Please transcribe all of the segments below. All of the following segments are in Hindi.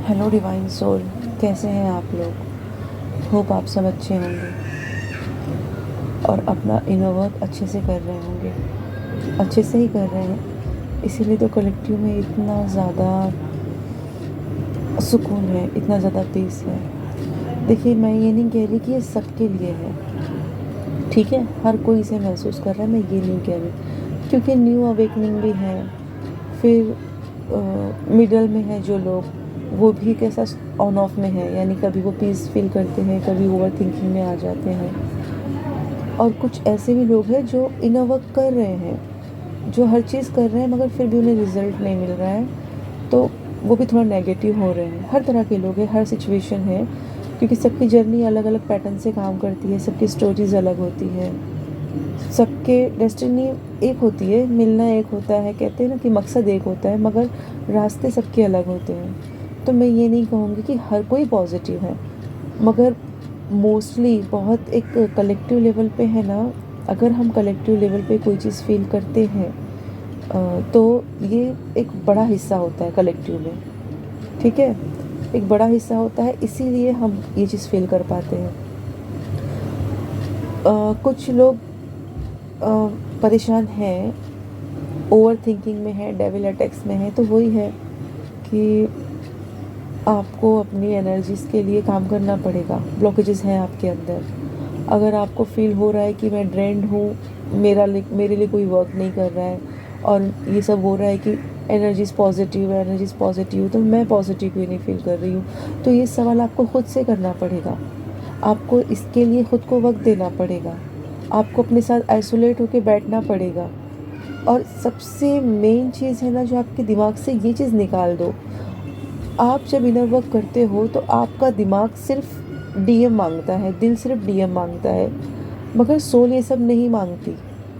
हेलो डिवाइन सोल, कैसे हैं आप लोग। होप आप सब अच्छे होंगे और अपना इनर वर्क अच्छे से कर रहे होंगे। अच्छे से ही कर रहे हैं, इसीलिए तो कलेक्टिव में इतना ज़्यादा सुकून है, इतना ज़्यादा पीस है। देखिए, मैं ये नहीं कह रही कि ये सबके लिए है, ठीक है। हर कोई इसे महसूस कर रहा है, मैं ये नहीं कह रही, क्योंकि न्यू अवेकनिंग भी है। फिर मिडल में है जो लोग, वो भी कैसा ऑन ऑफ में है, यानी कभी वो पीस फील करते हैं, कभी ओवर थिंकिंग में आ जाते हैं। और कुछ ऐसे भी लोग हैं जो इनर वर्क कर रहे हैं, जो हर चीज़ कर रहे हैं मगर फिर भी उन्हें रिजल्ट नहीं मिल रहा है, तो वो भी थोड़ा नेगेटिव हो रहे हैं। हर तरह के लोग हैं, हर सिचुएशन है, क्योंकि सबकी जर्नी अलग अलग पैटर्न से काम करती है, सबकी स्टोरीज अलग होती है, सबके डेस्टिनी एक होती है, मिलना एक होता है, कहते हैं ना कि मकसद एक होता है, मगर रास्ते सबके अलग होते हैं। तो मैं ये नहीं कहूँगी कि हर कोई पॉजिटिव है, मगर मोस्टली बहुत एक कलेक्टिव लेवल पे है ना। अगर हम कलेक्टिव लेवल पे कोई चीज़ फील करते हैं तो ये एक बड़ा हिस्सा होता है कलेक्टिव में, ठीक है। एक बड़ा हिस्सा होता है, इसीलिए हम ये चीज़ फील कर पाते हैं। कुछ लोग परेशान हैं, ओवर थिंकिंग में है, डेविल अटैक्स में है, तो वही है कि आपको अपनी एनर्जीज़ के लिए काम करना पड़ेगा। ब्लॉकेजेस हैं आपके अंदर। अगर आपको फील हो रहा है कि मैं ड्रेन्ड हूँ, मेरे लिए कोई वर्क नहीं कर रहा है, और ये सब हो रहा है कि एनर्जीज़ पॉजिटिव, तो मैं पॉजिटिव क्यों नहीं फील कर रही हूँ, तो ये सवाल आपको खुद से करना पड़ेगा। आपको इसके लिए खुद को वक्त देना पड़ेगा, आपको अपने साथ आइसोलेट होकर बैठना पड़ेगा। और सबसे मेन चीज़ है ना, जो आपके दिमाग से ये चीज़ निकाल दो। आप जब इनर वर्क करते हो तो आपका दिमाग सिर्फ डीएम मांगता है, दिल सिर्फ डीएम मांगता है, मगर सोल ये सब नहीं मांगती,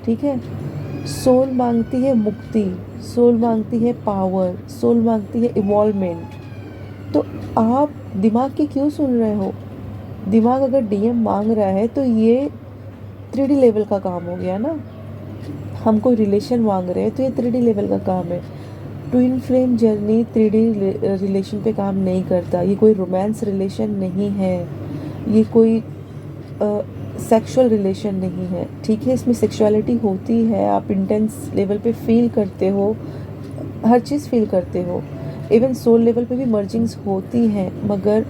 ठीक है। सोल मांगती है मुक्ति, सोल मांगती है पावर, सोल मांगती है इवॉल्वमेंट। तो आप दिमाग की क्यों सुन रहे हो। दिमाग अगर डीएम मांग रहा है तो ये 3D लेवल का काम हो गया ना। हम कोई रिलेशन मांग रहे हैं तो ये 3D लेवल का काम है। Twin flame journey 3D relation पे काम नहीं करता। ये कोई रोमांस रिलेशन नहीं है, ये कोई सेक्सुअल रिलेशन नहीं है, ठीक है। इसमें सेक्सुअलिटी होती है, आप इंटेंस लेवल पे फील करते हो, हर चीज़ फील करते हो, इवन सोल लेवल पे भी मर्जिंग्स होती हैं, मगर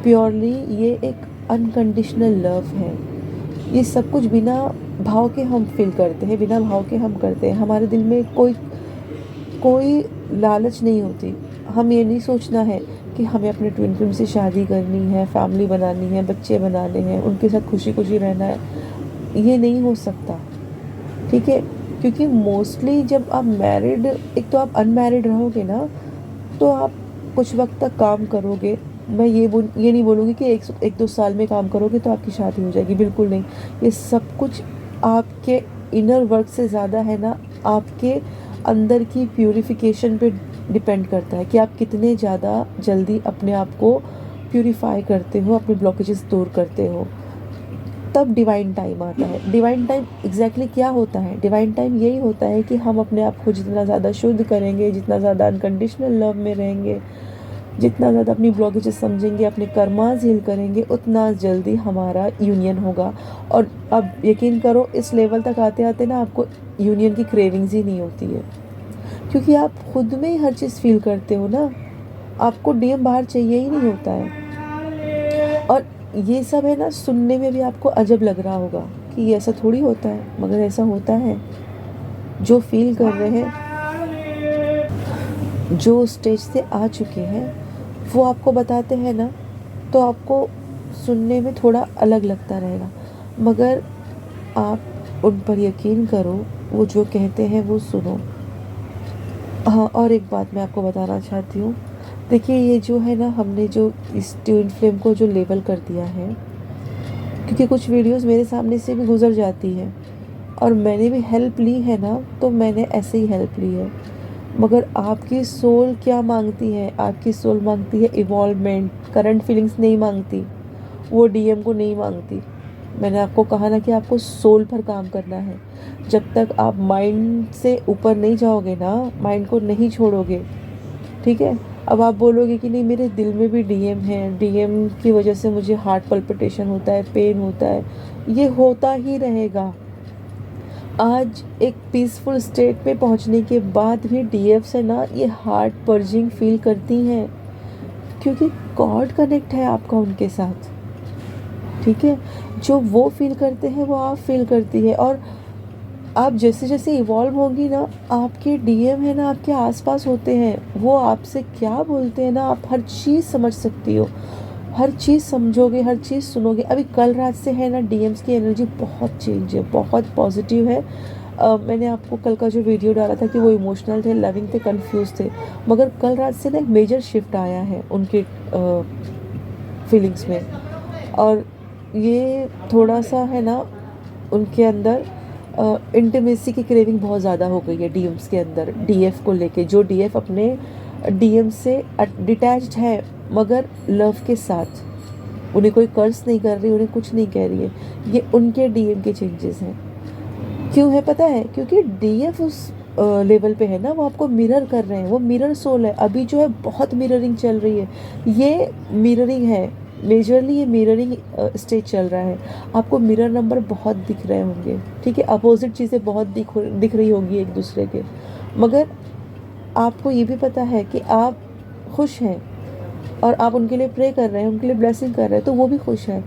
प्योरली ये एक अनकंडीशनल लव है। ये सब कुछ बिना भाव के हम फील करते हैं, बिना भाव के हम करते हैं। हमारे दिल में कोई कोई लालच नहीं होती। हम ये नहीं सोचना है कि हमें अपने ट्विन फ्लेम से शादी करनी है, फैमिली बनानी है, बच्चे बनाने हैं, उनके साथ खुशी खुशी रहना है। ये नहीं हो सकता, ठीक है। क्योंकि मोस्टली जब आप मैरिड, एक तो आप अनमैरिड रहोगे ना, तो आप कुछ वक्त तक काम करोगे। मैं ये नहीं बोलूँगी कि एक दो साल में काम करोगे तो आपकी शादी हो जाएगी, बिल्कुल नहीं। ये सब कुछ आपके इनर वर्क से ज़्यादा है ना, आपके अंदर की प्यूरिफिकेशन पे डिपेंड करता है कि आप कितने ज़्यादा जल्दी अपने आप को प्यूरिफाई करते हो, अपने ब्लॉकेजेस दूर करते हो। तब डिवाइन टाइम आता है। डिवाइन टाइम एग्जैक्टली क्या होता है। डिवाइन टाइम यही होता है कि हम अपने आप को जितना ज़्यादा शुद्ध करेंगे, जितना ज़्यादा अनकंडीशनल लव में रहेंगे, जितना ज़्यादा अपनी ब्लॉकेजेस समझेंगे, अपने कर्मास हील करेंगे, उतना जल्दी हमारा यूनियन होगा। और अब यकीन करो, इस लेवल तक आते आते ना आपको यूनियन की क्रेविंग्स ही नहीं होती है, क्योंकि आप खुद में ही हर चीज़ फील करते हो ना। आपको डीएम बाहर चाहिए ही नहीं होता है। और ये सब है ना, सुनने में भी आपको अजब लग रहा होगा कि ये ऐसा थोड़ी होता है, मगर ऐसा होता है। जो फील कर रहे हैं, जो स्टेज से आ चुके हैं, वो आपको बताते हैं ना, तो आपको सुनने में थोड़ा अलग लगता रहेगा, मगर आप उन पर यकीन करो, वो जो कहते हैं वो सुनो। हाँ, और एक बात मैं आपको बताना चाहती हूँ। देखिए, ये जो है ना, हमने जो इस ट्विन फ्लेम को जो लेबल कर दिया है, क्योंकि कुछ वीडियोस मेरे सामने से भी गुजर जाती है और मैंने भी हेल्प ली है ना, तो मैंने ऐसे ही हेल्प ली है। मगर आपकी सोल क्या मांगती है। आपकी सोल मांगती है इवॉल्वमेंट, करंट फीलिंग्स नहीं मांगती, वो डीएम को नहीं मांगती। मैंने आपको कहा ना कि आपको सोल पर काम करना है। जब तक आप माइंड से ऊपर नहीं जाओगे ना, माइंड को नहीं छोड़ोगे, ठीक है, अब आप बोलोगे कि नहीं मेरे दिल में भी डीएम है, डीएम की वजह से मुझे हार्ट पल्पिटेशन होता है, पेन होता है, ये होता ही रहेगा। आज एक पीसफुल स्टेट में पहुंचने के बाद भी डीएफ से ना ये हार्ट पर्जिंग फील करती हैं, क्योंकि गॉड कनेक्ट है आपका उनके साथ, ठीक है। जो वो फील करते हैं वो आप फील करती है, और आप जैसे जैसे इवॉल्व होंगी ना, आपके डीएम है ना आपके आसपास होते हैं, वो आपसे क्या बोलते हैं ना आप हर चीज़ समझ सकती हो, हर चीज़ समझोगे, हर चीज़ सुनोगे। अभी कल रात से है ना डीएम्स की एनर्जी बहुत चेंज है, बहुत पॉजिटिव है। मैंने आपको कल का जो वीडियो डाला था कि वो इमोशनल थे, लविंग थे, कंफ्यूज थे, मगर कल रात से ना एक मेजर शिफ्ट आया है उनके फीलिंग्स में, और ये थोड़ा सा है ना उनके अंदर इंटीमेसी की क्रेविंग बहुत ज़्यादा हो गई है डीएम्स के अंदर, डीएफ को लेके। जो डीएफ अपने डीएम से डिटैच्ड है मगर लव के साथ, उन्हें कोई कर्ज नहीं कर रही, उन्हें कुछ नहीं कह रही है, ये उनके डीएम के चेंजेस हैं। क्यों है पता है? क्योंकि डीएफ उस लेवल पे है ना, वो आपको मिरर कर रहे हैं, वो मिरर सोल है। अभी जो है बहुत मिररिंग चल रही है, ये मिररिंग है, मेजरली ये मिररिंग स्टेज चल रहा है। आपको मिरर नंबर बहुत दिख रहे होंगे, ठीक है, अपोजिट चीज़ें बहुत दिख रही होंगी एक दूसरे के, मगर आपको ये भी पता है कि आप खुश हैं और आप उनके लिए प्रे कर रहे हैं, उनके लिए ब्लेसिंग कर रहे हैं, तो वो भी खुश है,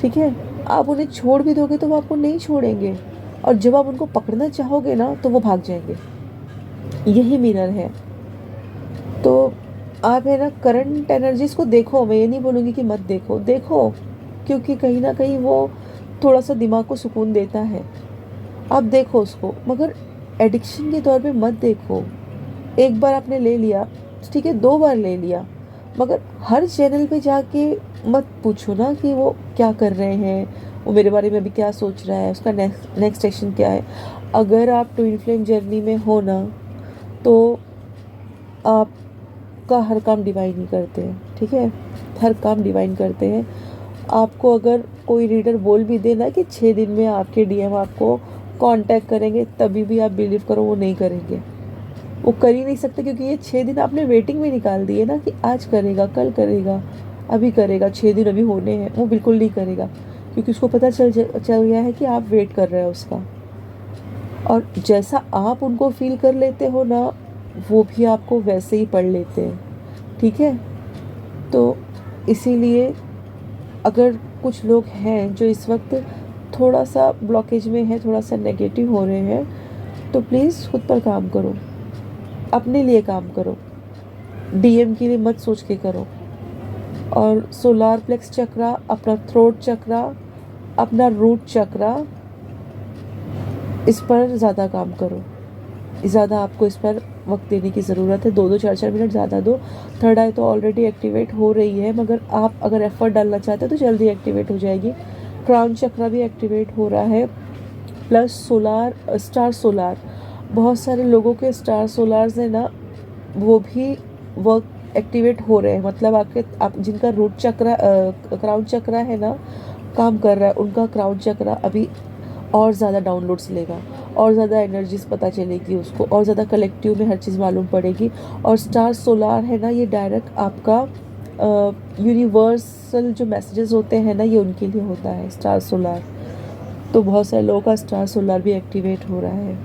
ठीक है। आप उन्हें छोड़ भी दोगे तो वो आपको नहीं छोड़ेंगे, और जब आप उनको पकड़ना चाहोगे ना तो वो भाग जाएंगे। यही मिरर है। तो आप है ना करंट एनर्जीज को देखो, मैं ये नहीं बोलूँगी कि मत देखो, देखो, क्योंकि कहीं ना कहीं वो थोड़ा सा दिमाग को सुकून देता है। आप देखो उसको, मगर एडिक्शन के तौर पे मत देखो। एक बार आपने ले लिया, ठीक है, 2 बार ले लिया, मगर हर चैनल पे जाके मत पूछो ना कि वो क्या कर रहे हैं, वो मेरे बारे में अभी क्या सोच रहा है, उसका नेक्स्ट एक्शन क्या है। अगर आप ट्विन फ्लेम जर्नी में हो ना, तो आपका हर काम डिवाइन ही करते हैं, ठीक है, हर काम डिवाइन करते हैं। आपको अगर कोई रीडर बोल भी देना कि 6 दिन में आपके डीएम आपको कांटेक्ट करेंगे, तभी भी आप बिलीव करो वो नहीं करेंगे, वो कर ही नहीं सकते, क्योंकि ये 6 दिन आपने वेटिंग में निकाल दिए ना कि आज करेगा, कल करेगा, अभी करेगा, 6 दिन अभी होने हैं, वो बिल्कुल नहीं करेगा, क्योंकि उसको पता चल गया है कि आप वेट कर रहे हो उसका। और जैसा आप उनको फील कर लेते हो ना, वो भी आपको वैसे ही पढ़ लेते हैं, ठीक है। तो इसीलिए अगर कुछ लोग हैं जो इस वक्त थोड़ा सा ब्लॉकेज में है, थोड़ा सा नेगेटिव हो रहे हैं, तो प्लीज़ खुद पर काम करो, अपने लिए काम करो, डीएम के लिए मत सोच के करो। और सोलार प्लेक्स चक्रा, अपना थ्रोट चक्रा, अपना रूट चक्रा, इस पर ज़्यादा काम करो। ज़्यादा आपको इस पर वक्त देने की ज़रूरत है, 2-2 4-4 मिनट ज़्यादा दो। थर्ड आई तो ऑलरेडी एक्टिवेट हो रही है, मगर आप अगर एफर्ट डालना चाहते हो तो जल्दी एक्टिवेट हो जाएगी। क्राउन चक्रा भी एक्टिवेट हो रहा है, प्लस सोलार, स्टार सोलार, बहुत सारे लोगों के स्टार सोलार्स हैं ना, वो भी वर्क एक्टिवेट हो रहे हैं। मतलब आप जिनका रूट चक्रा, क्राउन चक्रा है ना, काम कर रहा है, उनका क्राउन चक्रा अभी और ज़्यादा डाउनलोड्स लेगा, और ज़्यादा एनर्जीज पता चलेगी उसको, और ज़्यादा कलेक्टिव में हर चीज़ मालूम पड़ेगी। और स्टार सोलार है ना, ये डायरेक्ट आपका यूनिवर्सल जो मैसेजेस होते हैं ना, ये उनके लिए होता है स्टार सोलार। तो बहुत सारे लोगों का स्टार सोलार भी एक्टिवेट हो रहा है,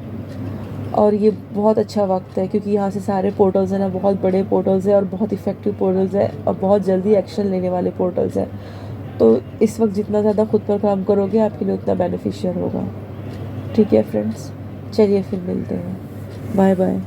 और ये बहुत अच्छा वक्त है, क्योंकि यहाँ से सारे पोर्टल्स हैं ना, बहुत बड़े पोर्टल्स हैं और बहुत इफ़ेक्टिव पोर्टल्स हैं, और बहुत जल्दी एक्शन लेने वाले पोर्टल्स हैं। तो इस वक्त जितना ज़्यादा खुद पर काम करोगे आपके लिए उतना बेनिफिशियल होगा, ठीक है फ्रेंड्स। चलिए फिर मिलते हैं, बाय बाय।